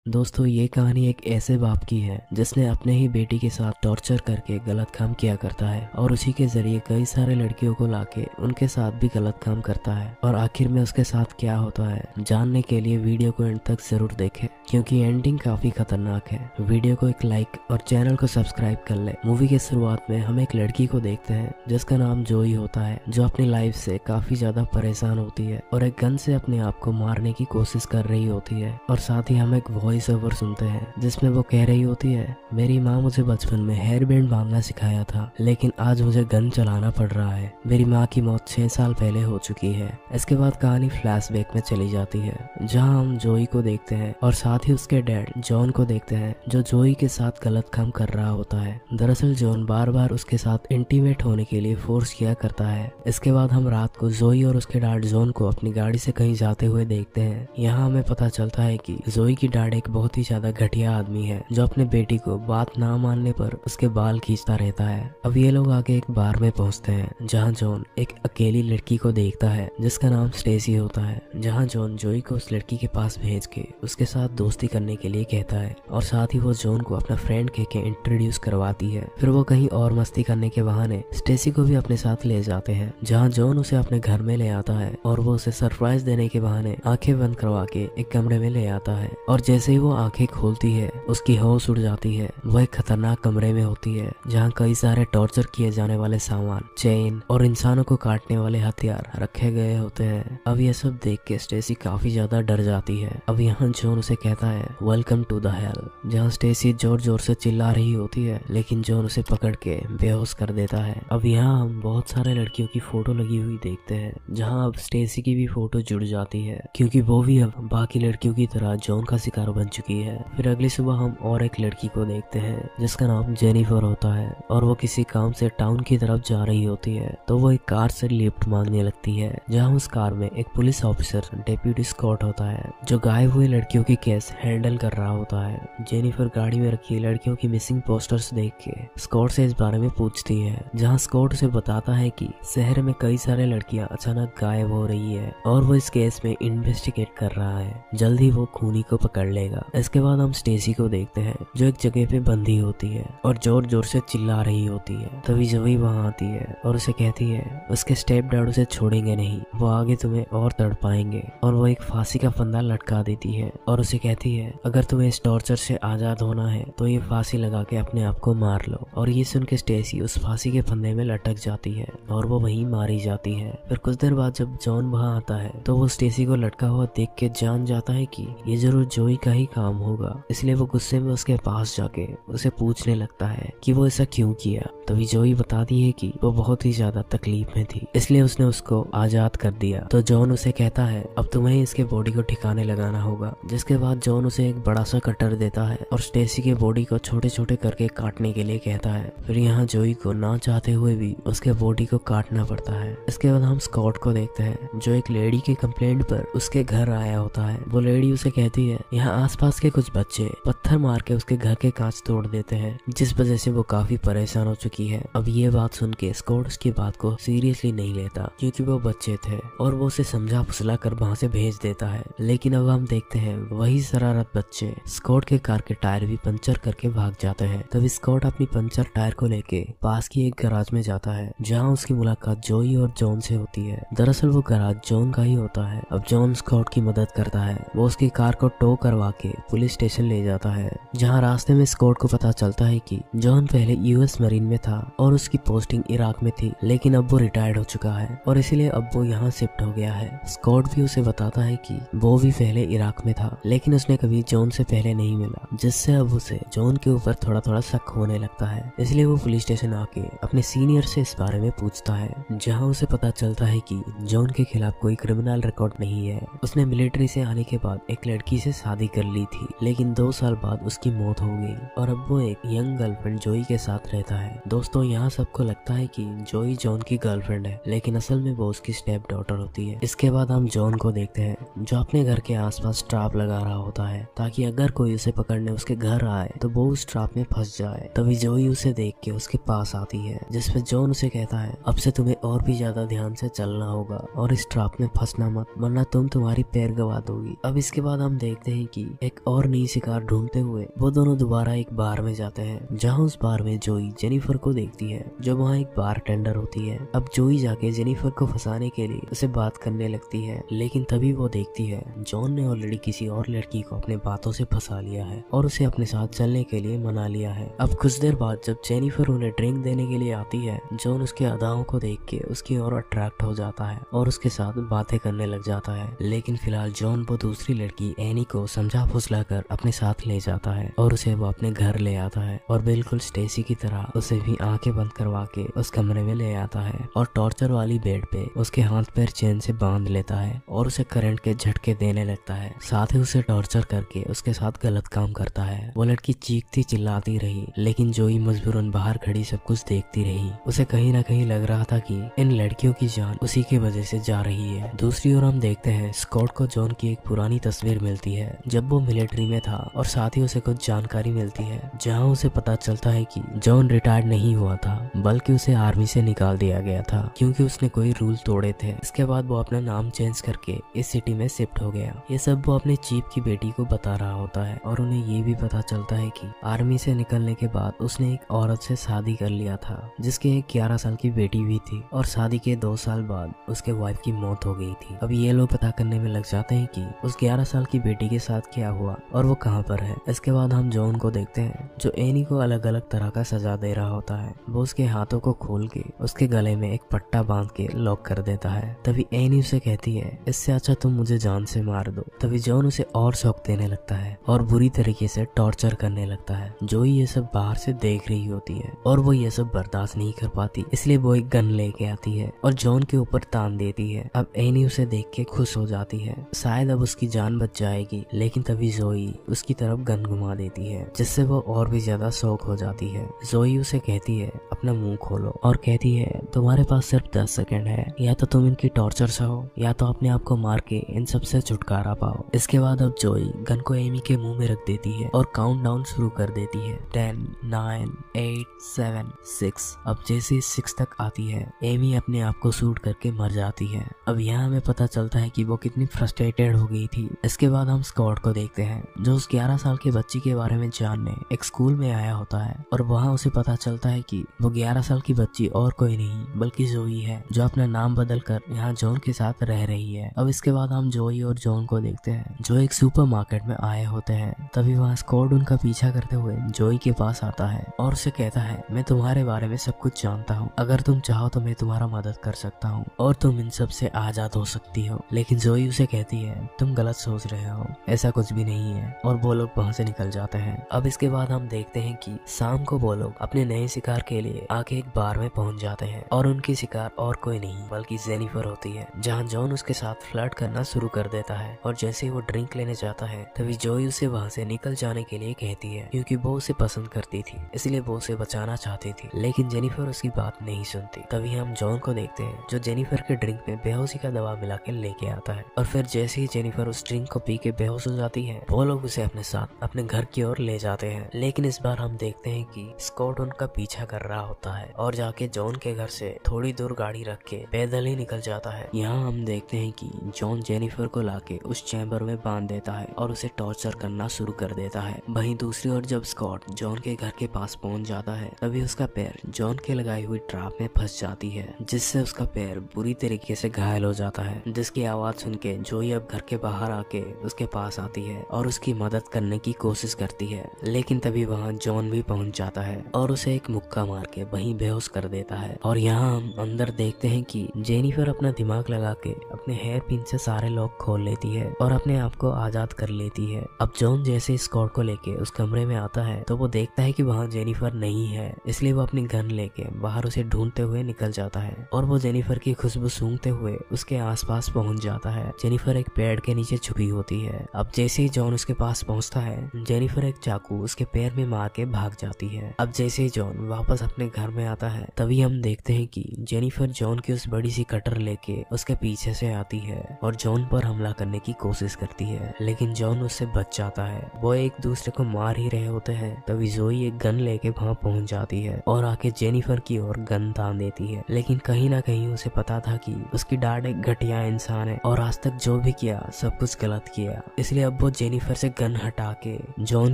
दोस्तों ये कहानी एक ऐसे बाप की है जिसने अपने ही बेटी के साथ टॉर्चर करके गलत काम किया करता है और उसी के जरिए कई सारे लड़कियों को लाके उनके साथ भी गलत काम करता है। और आखिर में उसके साथ क्या होता है जानने के लिए वीडियो को एंड तक जरूर देखें, क्योंकि एंडिंग काफी खतरनाक है। वीडियो को एक लाइक और चैनल को सब्सक्राइब कर ले। मूवी के शुरुआत में हम एक लड़की को देखते हैं जिसका नाम जोई होता है, जो अपनी लाइफ से काफी ज्यादा परेशान होती है और एक गन से अपने आप को मारने की कोशिश कर रही होती है। और साथ ही हम एक वॉइस ओवर सुनते हैं जिसमें वो कह रही होती है, मेरी माँ मुझे बचपन में हेयर बैंड बांधना सिखाया था, लेकिन आज मुझे गन चलाना पड़ रहा है। मेरी माँ की मौत 6 साल पहले हो चुकी है। इसके बाद कहानी फ्लैशबैक में चली जाती है, जहाँ हम जोई को देखते हैं और साथ ही उसके डैड जॉन को देखते हैं, जो जोई के साथ गलत काम कर रहा होता है। दरअसल जॉन बार बार उसके साथ इंटीमेट होने के लिए फोर्स किया करता है। इसके बाद हम रात को जोई और उसके डैड जॉन को अपनी गाड़ी से कहीं जाते हुए देखते हैं। यहाँ हमें पता चलता है कि जोई की डैड एक बहुत ही ज्यादा घटिया आदमी है, जो अपने बेटी को बात ना मानने पर उसके बाल खींचता रहता है। अब ये लोग आगे एक बार में पहुंचते हैं, जहां जॉन एक अकेली लड़की को देखता है जिसका नाम स्टेसी होता है। जहां जॉन जोई को उस लड़की के पास भेज के उसके साथ दोस्ती करने के लिए कहता है और साथ ही वो जॉन को अपना फ्रेंड कह के इंट्रोड्यूस करवाती है। फिर वो कहीं और मस्ती करने के बहाने स्टेसी को भी अपने साथ ले जाते हैं, जहाँ जॉन उसे अपने घर में ले आता है और वो उसे सरप्राइज देने के बहाने आंखें बंद करवा के एक कमरे में ले आता है। और जैसे ही वो आंखें खोलती है उसकी होश उड़ जाती है। वो एक खतरनाक कमरे में होती है जहाँ कई सारे टॉर्चर किए जाने वाले सामान, चेन और इंसानों को काटने वाले हथियार रखे गए होते हैं। अब ये सब देख के स्टेसी काफी ज्यादा डर जाती है। अब यहाँ जॉन उसे कहता है वेलकम टू द हेल, जहाँ स्टेसी जोर जोर से चिल्ला रही होती है, लेकिन जॉन उसे पकड़ के बेहोश कर देता है। अब यहाँ हम बहुत सारे लड़कियों की फोटो लगी हुई देखते हैं, जहाँ अब स्टेसी की भी फोटो जुड़ जाती है, क्योंकि वो भी अब बाकी लड़कियों की तरह जॉन का शिकार बन चुकी है। फिर अगली सुबह हम और एक लड़की को देखते हैं जिसका नाम जेनिफर होता है और वो किसी काम से टाउन की तरफ जा रही होती है, तो वो एक कार से लिफ्ट मांगने लगती है, जहाँ उस कार में एक पुलिस ऑफिसर डेप्यूटी स्कॉट होता है, जो गायब हुई लड़कियों की केस हैंडल कर रहा होता है। जेनिफर गाड़ी में रखी लड़कियों की मिसिंग पोस्टर्स देख के स्कॉट से इस बारे में पूछती है, जहाँ स्कॉट उसे बताता है कि शहर में कई सारे लड़कियां अचानक गायब हो रही है और वो इस केस में इन्वेस्टिगेट कर रहा है। जल्द ही वो खूनी को पकड़ लेगा। इसके बाद हम स्टेसी को देखते हैं, जो एक जगह पे बंधी होती है और जोर जोर से चिल्ला रही होती है। तभी जोई वहां आती है और उसे कहती है उसके स्टेप डैड उसे छोड़ेंगे नहीं, वो आगे तुम्हें और तड़पाएंगे। और वो एक फांसी का फंदा लटका देती है और उसे कहती है अगर तुम्हें इस टॉर्चर से आजाद होना है तो ये फांसी लगा के अपने आप को मार लो। और ये सुन के स्टेसी उस फांसी के फंदे में लटक जाती है और वो वहीं मारी जाती है। फिर कुछ देर बाद जब जॉन वहां आता है तो वो स्टेसी को लटका हुआ देख के जान जाता है कि ये जरूर जोई का ही काम होगा, इसलिए वो गुस्से में उसके पास जाके उसे पूछने लगता है कि वो ऐसा क्यों किया। तभी जोई बताती है कि वो बहुत ही ज्यादा तकलीफ में थी, इसलिए उसने उसको आजाद कर दिया। तो जॉन उसे कहता है अब तुम्हें इसके बॉडी को ठिकाने लगाना होगा। जिसके बाद जॉन उसे एक बड़ा सा कटर देता है और स्टेसी के बॉडी को छोटे छोटे करके काटने के लिए कहता है। फिर यहाँ जोई को ना चाहते हुए भी उसके बॉडी को काटना पड़ता है। इसके बाद हम स्कॉट को देखते हैं, जो एक लेडी के कंप्लेंट पर उसके घर आया होता है। वो लेडी उसे कहती है यहाँ आसपास के कुछ बच्चे पत्थर मार के उसके घर के कांच तोड़ देते हैं, जिस वजह से वो काफी परेशान हो चुकी है। अब ये बात सुन के स्कॉट उसकी बात को सीरियसली नहीं लेता, क्योंकि वो बच्चे थे और वो उसे समझा फुसला कर वहाँ से भेज देता है। लेकिन अब हम देखते हैं वही शरारत बच्चे स्कॉट के कार के टायर भी पंचर करके भाग जाते हैं। तभी स्कॉट अपनी पंचर टायर को लेके पास की एक गैराज में जाता है, जहाँ उसकी मुलाकात जोई और जॉन से होती है। दरअसल वो गैराज जॉन का ही होता है। अब जॉन स्कॉट की मदद करता है, वो उसकी कार को टो करवा के पुलिस स्टेशन ले जाता है, जहाँ रास्ते में स्कॉट को पता चलता है कि जॉन पहले यूएस मरीन में था और उसकी पोस्टिंग इराक में थी, लेकिन अब वो रिटायर्ड हो चुका है और इसीलिए अब वो यहाँ शिफ्ट हो गया है। स्कॉट भी उसे बताता है कि वो भी पहले इराक में था, लेकिन उसने कभी जॉन से पहले नहीं मिला, जिससे अब उसे जॉन के ऊपर थोड़ा थोड़ा शक होने लगता है। इसलिए वो पुलिस स्टेशन आके अपने सीनियर से इस बारे में पूछता है, जहाँ उसे पता चलता है कि जॉन के खिलाफ कोई क्रिमिनल रिकॉर्ड नहीं है। उसने मिलिट्री से आने के बाद एक लड़की से शादी कर ली थी, लेकिन 2 साल बाद उसकी मौत हो गई और अब वो एक यंग गर्लफ्रेंड जोई के साथ रहता है। दोस्तों यहाँ सबको लगता है कि जोई जॉन की गर्लफ्रेंड है, लेकिन असल में वो उसकी स्टेप डॉटर होती है। इसके बाद हम जॉन को देखते हैं, जो अपने घर के आसपास ट्रैप लगा रहा होता है, ताकि अगर कोई उसे पकड़ने उसके घर आए तो वो उस ट्रैप में फंस जाए। तभी जोई उसे देख के उसके पास आती है, जिसपे जॉन उसे कहता है अब से तुम्हें और भी ज्यादा ध्यान से चलना होगा और इस ट्रैप में फंसना मत, वरना तुम्हारी पैर गवा दोगी। अब इसके बाद हम देखते हैं कि एक और नई शिकार ढूंढते हुए वो दोनों दोबारा एक बार में जाते हैं, जहाँ उस बार में जोई जेनिफर को देखती है जो वहाँ एक बार टेंडर होती है। अब जोई जाके जेनिफर को फंसाने के लिए उसे बात करने लगती है, लेकिन तभी वो देखती है जॉन ने ऑलरेडी किसी और लड़की को अपने बातों से फंसा लिया है और उसे अपने साथ चलने के लिए मना लिया है। अब कुछ देर बाद जब जेनिफर उन्हें ड्रिंक देने के लिए आती है, जॉन उसके अदाओं को देख के उसकी ओर अट्रैक्ट हो जाता है और उसके साथ बातें करने लग जाता है। लेकिन फिलहाल जॉन वो दूसरी लड़की एनी को समझा फुसला कर अपने साथ ले जाता है और उसे वो अपने घर ले आता है और बिल्कुल स्टेसी की तरह उसे भी आंखें बंद करवा के उस कमरे में ले आता है और टॉर्चर वाली बेड पे उसके हाथ पैर चेन से बांध लेता है और उसे करंट के झटके देने लगता है। साथ ही उसे टॉर्चर करके उसके साथ गलत काम करता है। वो लड़की चीखती चिल्लाती रही, लेकिन जोई मजबूरन बाहर खड़ी सब कुछ देखती रही। उसे कहीं ना कहीं लग रहा था कि इन लड़कियों की जान उसी की वजह से जा रही है। दूसरी ओर हम देखते हैं स्कॉट को जॉन की एक पुरानी तस्वीर मिलती है जब वो मिलिट्री में था और साथ ही उसे कुछ जानकारी मिलती है, जहाँ उसे पता चलता है कि जॉन रिटायर्ड नहीं हुआ था बल्कि उसे आर्मी से निकाल दिया गया था क्योंकि उसने कोई रूल तोड़े थे। इसके बाद वो अपना नाम चेंज करके इस सिटी में शिफ्ट हो गया। ये सब वो अपने चीफ की बेटी को बता रहा होता है और उन्हें ये भी पता चलता है कि आर्मी से निकलने के बाद उसने एक औरत से शादी कर लिया था जिसके एक 11 साल की बेटी भी थी और शादी के 2 साल बाद उसके वाइफ की मौत हो गई थी। अब ये लोग पता करने में लग जाते हैं कि उस 11 साल की बेटी के साथ क्या हुआ और वो कहाँ पर है। इसके बाद हम जॉन को देखते हैं जो एनी को अलग अलग तरह का सजा दे रहा होता है। वो उसके हाथों को खोल के उसके गले में एक पट्टा बांध के लॉक कर देता है। तभी एनी उसे कहती है इससे अच्छा तुम मुझे जान से मार दो। तभी जॉन उसे और शौक देने लगता है और बुरी तरीके से टॉर्चर करने लगता है। जोई ये सब बाहर से देख रही होती है और वो ये सब बर्दाश्त नहीं कर पाती, इसलिए वो एक गन लेके आती है और जॉन के ऊपर तान देती है। अब एनी उसे देख के खुश हो जाती है, शायद अब उसकी जान बच जाएगी। लेकिन तभी जोई उसकी तरफ गन घुमा देती है जिससे वो और भी ज्यादा शौक हो जाती है। जोई उसे कहती है अपना मुंह खोलो और कहती है तुम्हारे पास सिर्फ 10 सेकंड है, या तो तुम इनकी टॉर्चर सहो या तो अपने आप को मार के इन सब से छुटकारा पाओ। इसके बाद अब जोई गन को एमी के मुंह में रख देती है और काउंटडाउन शुरू कर देती है 10, 9, 8, 7, 6। अब जैसे 6 तक आती है एमी अपने आप को शूट करके मर जाती है। अब यहाँ हमें पता चलता है कि वो कितनी फ्रस्ट्रेटेड हो गई थी। इसके बाद हम स्कॉट को देखते हैं जो उस 11 साल के बच्ची के बारे में जानने एक स्कूल में आया होता है और वहाँ उसे पता चलता है कि वो 11 साल की बच्ची और कोई नहीं बल्कि जोई है जो अपना नाम बदल कर यहाँ जॉन के साथ रह रही है। अब इसके बाद हम जोई और जॉन को देखते हैं जो एक सुपरमार्केट में आए होते हैं। तभी वहाँ स्कॉट उनका पीछा करते हुए जोई के पास आता है और उसे कहता है मैं तुम्हारे बारे में सब कुछ जानता हूँ, अगर तुम चाहो तो मैं तुम्हारा मदद कर सकता हूँ और तुम इन सब से आजाद हो सकती हो। लेकिन जोई उसे कहती है तुम गलत सोच रहे हो, ऐसा कुछ भी नहीं है और वो लोग वहाँ से निकल जाते हैं। अब इसके बाद हम देखते हैं कि शाम को वो लोग अपने नए शिकार के लिए आके एक बार में पहुंच जाते हैं और उनकी शिकार और कोई नहीं बल्कि जेनिफर होती है, जहाँ जॉन उसके साथ फ्लर्ट करना शुरू कर देता है। और जैसे ही वो ड्रिंक लेने जाता है तभी जोई उसे वहाँ से निकल जाने के लिए कहती है क्योंकि वो उसे पसंद करती थी, इसलिए वो उसे बचाना चाहती थी। लेकिन जेनिफर उसकी बात नहीं सुनती। तभी हम जॉन को देखते हैं जो जेनिफर के ड्रिंक में बेहोशी का दवा मिला के लेके आता है और फिर जैसे ही जेनिफर उस ड्रिंक को पी के बेहोश हो जाती है वो लोग उसे अपने साथ अपने घर की ओर ले जाते हैं। लेकिन इस बार हम देखते हैं कि स्कॉट उनका पीछा कर रहा होता है और जाके जॉन के घर से थोड़ी दूर गाड़ी रख के पैदल ही निकल जाता है। यहाँ हम देखते हैं कि जॉन जेनिफर को लाके उस चैम्बर में बांध देता है और उसे टॉर्चर करना शुरू कर देता है। वहीं दूसरी ओर जब स्कॉट जॉन के घर के पास पहुंच जाता है तभी उसका पैर जॉन के लगाई हुई ट्रैप में फंस जाती है जिससे उसका पैर बुरी तरीके से घायल हो जाता है, जिसकी आवाज सुन के जोई अब घर के बाहर आके उसके पास आती है और उसकी मदद करने की कोशिश करती है। लेकिन तभी वहाँ जॉन भी पहुंच जाता है और उसे एक मुक्का मार के वहीं बेहोश कर देता है। और यहाँ हम अंदर देखते हैं कि जेनिफर अपना दिमाग लगा के अपने हेयर पिन से सारे लॉक खोल लेती है और अपने आप को आजाद कर लेती है। अब जॉन जैसे स्कॉट को लेके उस कमरे में आता है तो वो देखता है कि वहाँ जेनिफर नहीं है, इसलिए वो अपनी गन लेके बाहर उसे ढूंढते हुए निकल जाता है और वो जेनिफर की खुशबू सूंघते हुए उसके आसपास पहुंच जाता है। जेनिफर एक पेड़ के नीचे छुपी होती है। अब जैसे ही जॉन उसके पास पहुंचता है जेनिफर एक चाकू उसके पैर में मार के भाग जाती है। अब जैसे ही जॉन वापस अपने घर में आता है तभी हम देखते हैं कि जेनिफर जॉन की उस बड़ी सी कटर लेके उसके पीछे से आती है और जॉन पर हमला करने की कोशिश करती है, लेकिन जॉन उससे बच जाता है। वो एक दूसरे को मार ही रहे होते हैं तभी जोई एक गन लेके वहाँ पहुंच जाती है और आके जेनिफर की ओर गन तान देती है। लेकिन कहीं ना कहीं उसे पता था कि उसकी डैड एक घटिया इंसान है और आज तक जो भी किया सब कुछ गलत किया, इसलिए अब वो जेनिफर से गन हटा के जॉन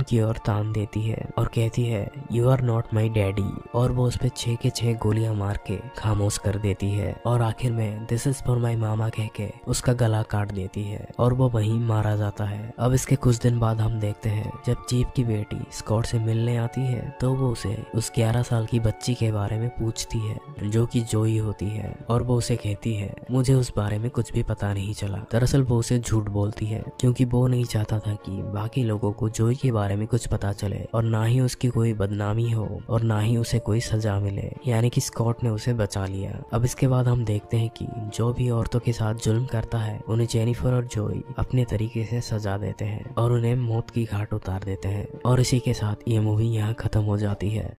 की ओर तान देती है और कहती है you are not my daddy, और वो उस पे 6 के 6 गोलियां मार के खामोश कर देती है और आखिर में दिस इज फॉर माई मामा कह के उसका गला काट देती है और वो वहीं मारा जाता है। अब इसके कुछ दिन बाद हम देखते हैं जब चीफ की बेटी स्कॉट से मिलने आती है तो वो उसे उस 11 साल की बच्ची के बारे में पूछती है जो कि जोई होती है, और वो उसे कहती है मुझे उस बारे में कुछ भी पता नहीं चला। दरअसल वो उसे झूठ बोलती है क्योंकि वो नहीं चाहता था कि बाकी लोगों को जोई के बारे में कुछ पता चले और ना ही उसकी कोई बदनामी हो और ना ही उसे कोई सजा मिले, यानी कि स्कॉट ने उसे बचा लिया। अब इसके बाद हम देखते हैं कि जो भी औरतों के साथ जुल्म करता है उन्हें जेनिफर और जोई अपने तरीके से सजा देते हैं और उन्हें मौत की घाट उतार देते हैं। और इसी के साथ ये मूवी यहाँ खत्म हो जाती है।